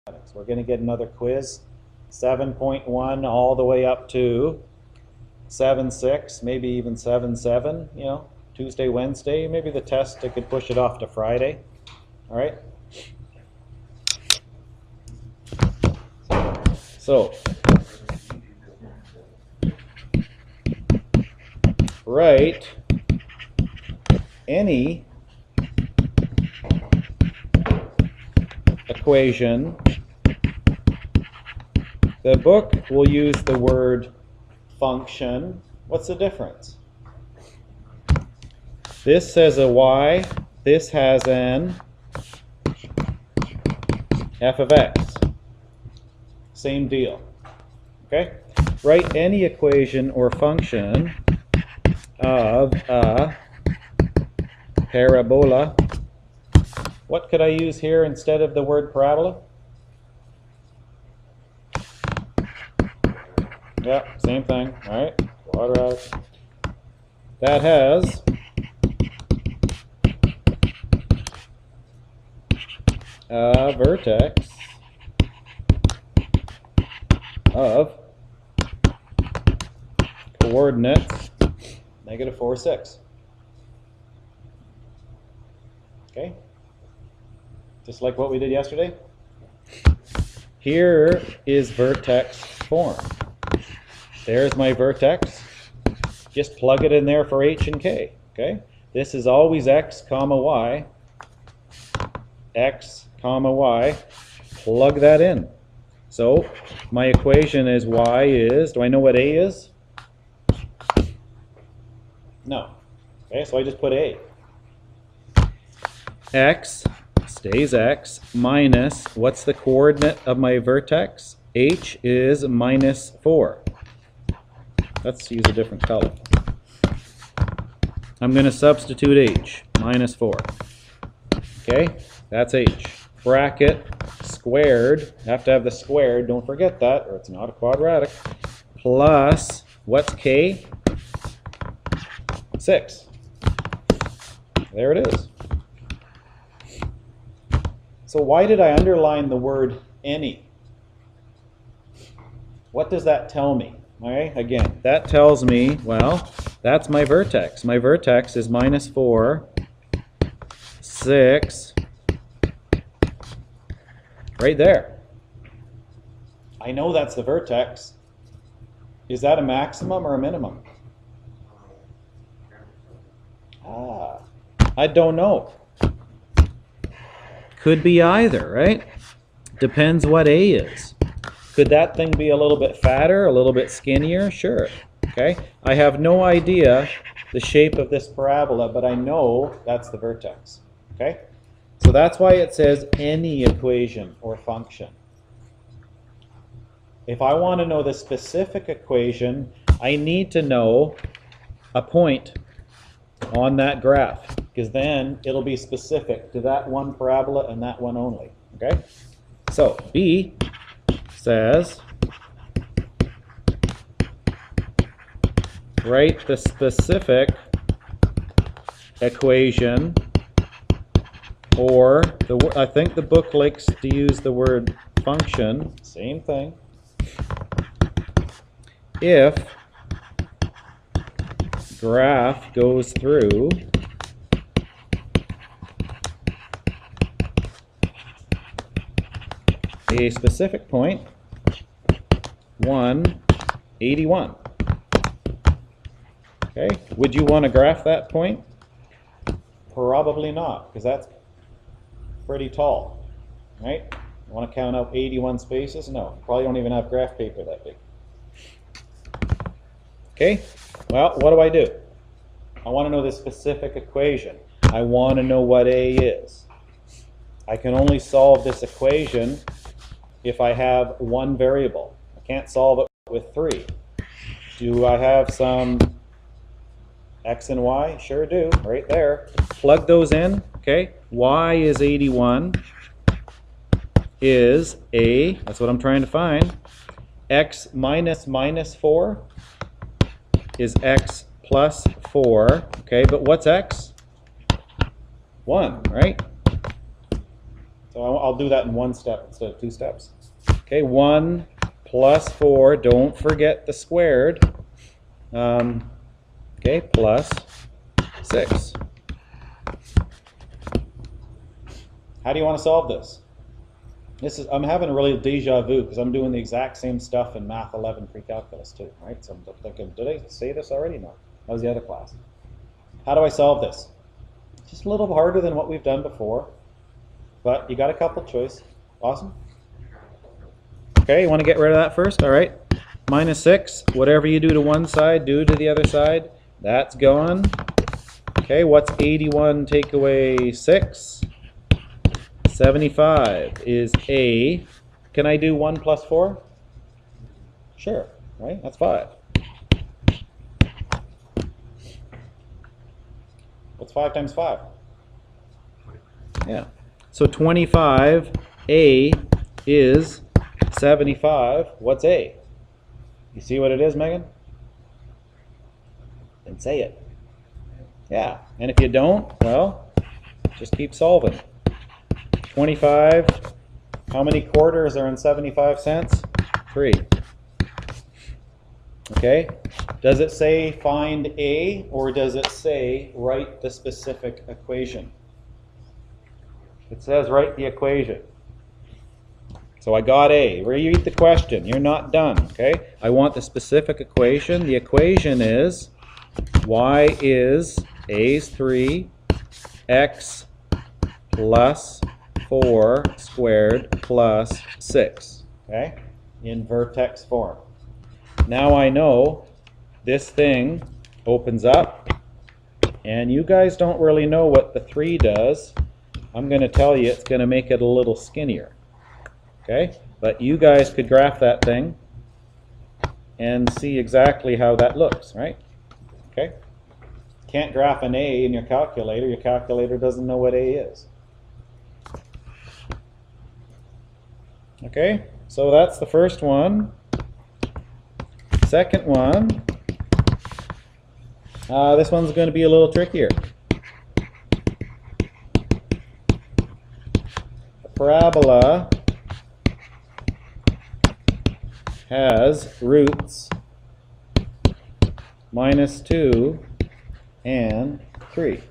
We're going to get another quiz, 7.1 all the way up to 7.6, maybe even 7.7, you know, Tuesday, Wednesday. Maybe the test, I could push it off to Friday. All right? So, write any equation. The book will use the word function. What's the difference? This says a y, this has an f of x. Same deal. Okay? Write any equation or function of a parabola. What could I use here instead of the word parabola? Yeah, same thing, all right? Quadratic. That has a vertex of coordinates -4, 6. Okay? Just like what we did yesterday. Here is vertex form. There's my vertex. Just plug it in there for h and k. Okay? This is always x comma y. X comma y. Plug that in. So my equation is y is, do I know what a is? No. Okay, so I just put a. X stays x minus, what's the coordinate of my vertex? H is -4. Let's use a different color. I'm going to substitute h, -4. Okay, that's h. Bracket, squared, have to have the squared, don't forget that, or it's not a quadratic, plus, what's k? 6. There it is. So why did I underline the word any? What does that tell me? All right, again, that tells me, well, that's my vertex. My vertex is -4, 6, right there. I know that's the vertex. Is that a maximum or a minimum? I don't know. Could be either, right? Depends what a is. Could that thing be a little bit fatter, a little bit skinnier? Sure. Okay. I have no idea the shape of this parabola, but I know that's the vertex. Okay. So that's why it says any equation or function. If I want to know the specific equation, I need to know a point on that graph, because then it'll be specific to that one parabola and that one only. Okay? So B says write the specific equation, or I think the book likes to use the word function, same thing, if graph goes through a specific point, 181. Okay, would you want to graph that point? Probably not, because that's pretty tall, right? You want to count out 81 spaces? No, probably don't even have graph paper that big. Okay, well, what do? I want to know the specific equation. I want to know what a is. I can only solve this equation if I have one variable. I can't solve it with 3. Do I have some x and y? Sure do, right there. Plug those in, okay? Y is 81, is a, that's what I'm trying to find. X minus -4 is x plus 4, okay, but what's x? 1, right? So I'll do that in one step instead of two steps. Okay, 1 plus 4, don't forget the squared. Okay, plus 6. How do you want to solve this? I'm having a really deja vu because I'm doing the exact same stuff in Math 11 pre-calculus too, right? So I'm thinking, did I say this already? No, that was the other class. How do I solve this? Just a little harder than what we've done before, but you got a couple choice. Awesome. Okay, you want to get rid of that first? All right. Minus 6, whatever you do to one side, do to the other side. That's gone. Okay, what's 81 take away 6? 75 is A. Can I do 1 plus 4? Sure, right? That's 5. What's 5 times 5? Yeah. So 25A is 75. What's A? You see what it is, Megan? Then say it. Yeah. And if you don't, well, just keep solving. 25. How many quarters are in 75 cents? 3. Okay. Does it say find A, or does it say write the specific equation? It says write the equation. So I got A. Read the question. You're not done. Okay. I want the specific equation. The equation is y is A's 3, x plus 4 squared plus 6. Okay. In vertex form. Now I know this thing opens up, and you guys don't really know what the 3 does. I'm going to tell you it's going to make it a little skinnier. Okay? But you guys could graph that thing and see exactly how that looks, right? Okay? Can't graph an A in your calculator. Your calculator doesn't know what A is. Okay? So that's the first one. Second one, this one's going to be a little trickier. A parabola has roots -2 and 3.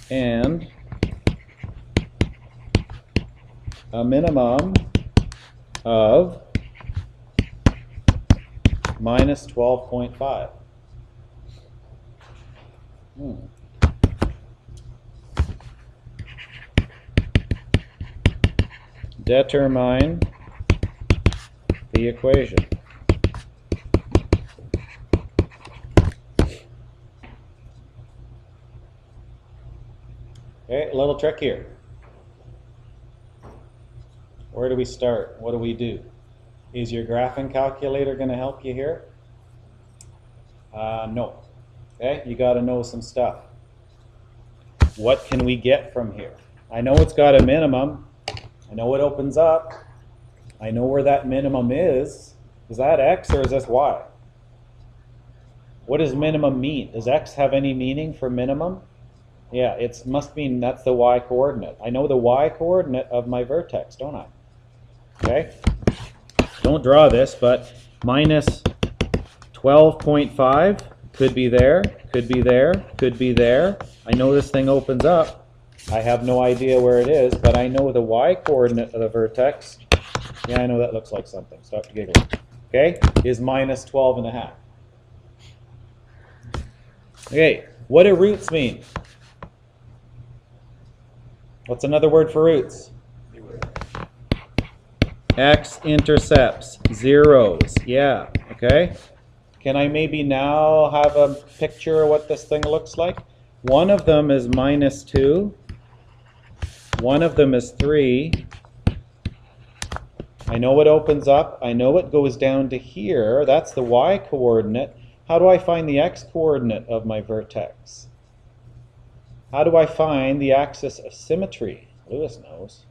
And a minimum of -12.5. Determine the equation. Okay, a little trick here. Where do we start? What do we do? Is your graphing calculator going to help you here? No. Okay, you got to know some stuff. What can we get from here? I know it's got a minimum. I know it opens up. I know where that minimum is. Is that x or is this y? What does minimum mean? Does x have any meaning for minimum? Yeah, it must mean that's the y coordinate. I know the y coordinate of my vertex, don't I? Okay? Don't draw this, but -12.5 could be there, could be there, could be there. I know this thing opens up. I have no idea where it is, but I know the y coordinate of the vertex. Yeah, I know that looks like something. Stop giggling. Okay, is -12.5. Okay, what do roots mean? What's another word for roots? X-intercepts, zeros. Yeah, okay. Can I maybe now have a picture of what this thing looks like? One of them is -2. One of them is 3. I know it opens up. I know it goes down to here. That's the y coordinate. How do I find the x coordinate of my vertex? How do I find the axis of symmetry? Lewis knows.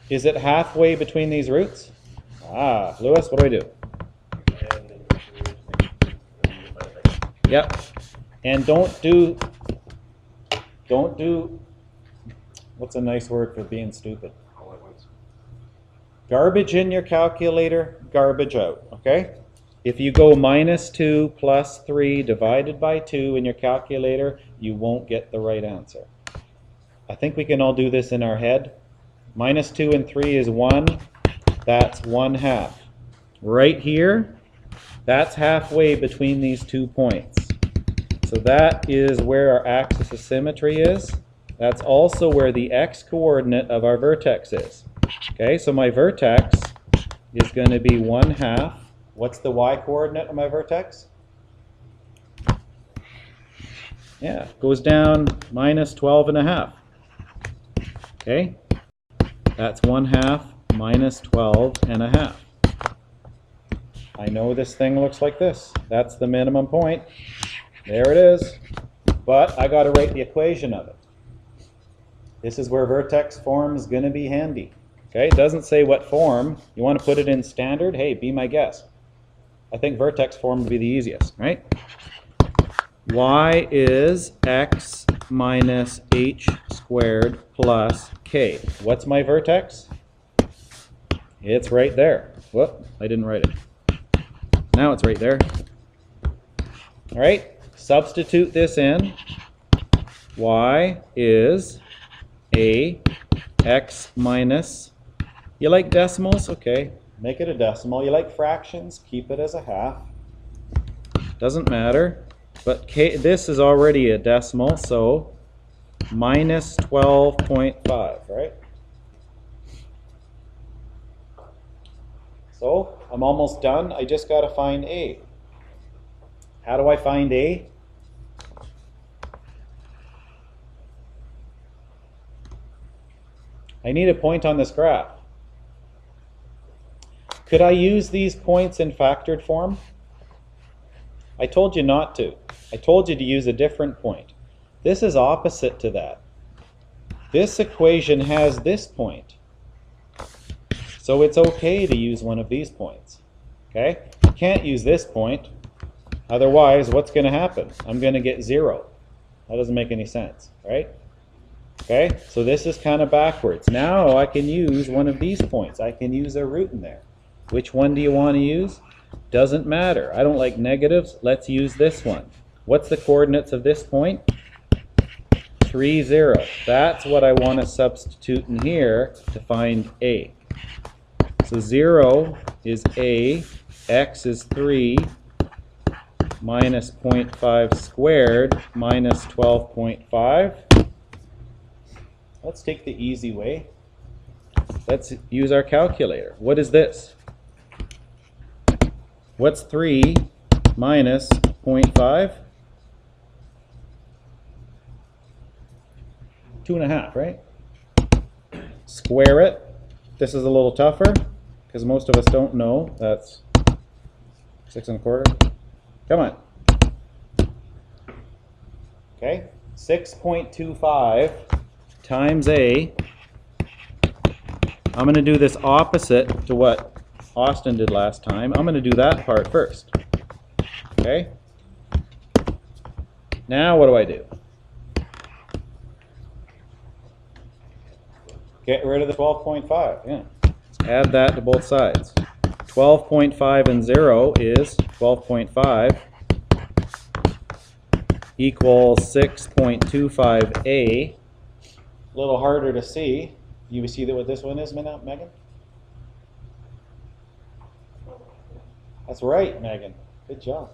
Is it halfway between these roots? Ah, Lewis, what do I do? Yep. And don't do, what's a nice word for being stupid? Garbage in your calculator, garbage out, okay? If you go -2 plus 3 divided by 2 in your calculator, you won't get the right answer. I think we can all do this in our head. -2 and 3 is 1. That's 1/2. Right here, that's halfway between these 2 points. So that is where our axis of symmetry is. That's also where the x-coordinate of our vertex is. Okay, so my vertex is going to be 1/2. What's the y-coordinate of my vertex? Yeah, goes down -12.5. Okay, that's 1/2 minus 12.5. I know this thing looks like this. That's the minimum point. There it is. But I got to write the equation of it. This is where vertex form is going to be handy. Okay, it doesn't say what form. You want to put it in standard? Hey, be my guest. I think vertex form would be the easiest, right? Y is x minus h squared plus k. What's my vertex? It's right there. Whoop, I didn't write it. Now it's right there. All right, substitute this in. Y is a x minus, you like decimals? Okay, make it a decimal. You like fractions? Keep it as a half. Doesn't matter. But k, this is already a decimal, so minus 12.5, right? So I'm almost done. I just got to find A. How do I find A? I need a point on this graph. Could I use these points in factored form? I told you not to. I told you to use a different point. This is opposite to that. This equation has this point. So it's okay to use one of these points. Okay? You can't use this point. Otherwise, what's going to happen? I'm going to get 0. That doesn't make any sense, right? Okay? So this is kind of backwards. Now I can use one of these points. I can use a root in there. Which one do you want to use? Doesn't matter. I don't like negatives. Let's use this one. What's the coordinates of this point? 3, 0. That's what I want to substitute in here to find A. So 0 is A, x is 3, minus 0.5 squared, minus 12.5. Let's take the easy way. Let's use our calculator. What is this? What's 3 minus 0.5? 2.5, right? Square it. This is a little tougher because most of us don't know. That's 6 1/4. Come on. Okay, 6.25 times A. I'm going to do this opposite to what Austin did last time. I'm going to do that part first. Okay? Now what do? Get rid of the 12.5. Yeah. Add that to both sides. 12.5 and 0 is 12.5 equals 6.25A. A little harder to see. You see that what this one is, Megan? That's right, Megan. Good job.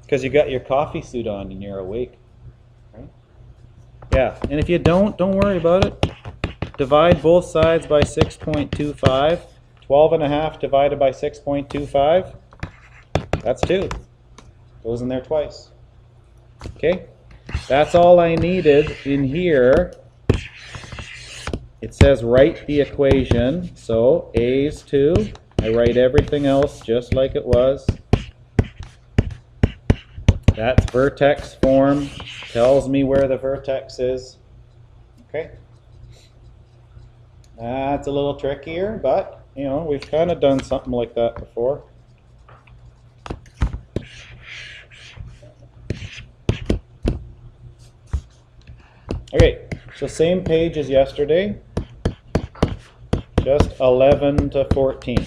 Because you got your coffee suit on and you're awake. Right? Yeah, and if you don't worry about it. Divide both sides by 6.25. 12.5 divided by 6.25. That's 2. Goes in there twice. Okay? That's all I needed in here. It says write the equation. So A is 2. I write everything else just like it was. That's vertex form. Tells me where the vertex is. Okay? That's a little trickier, but, you know, we've kind of done something like that before. Okay, so same page as yesterday, just 11 to 14.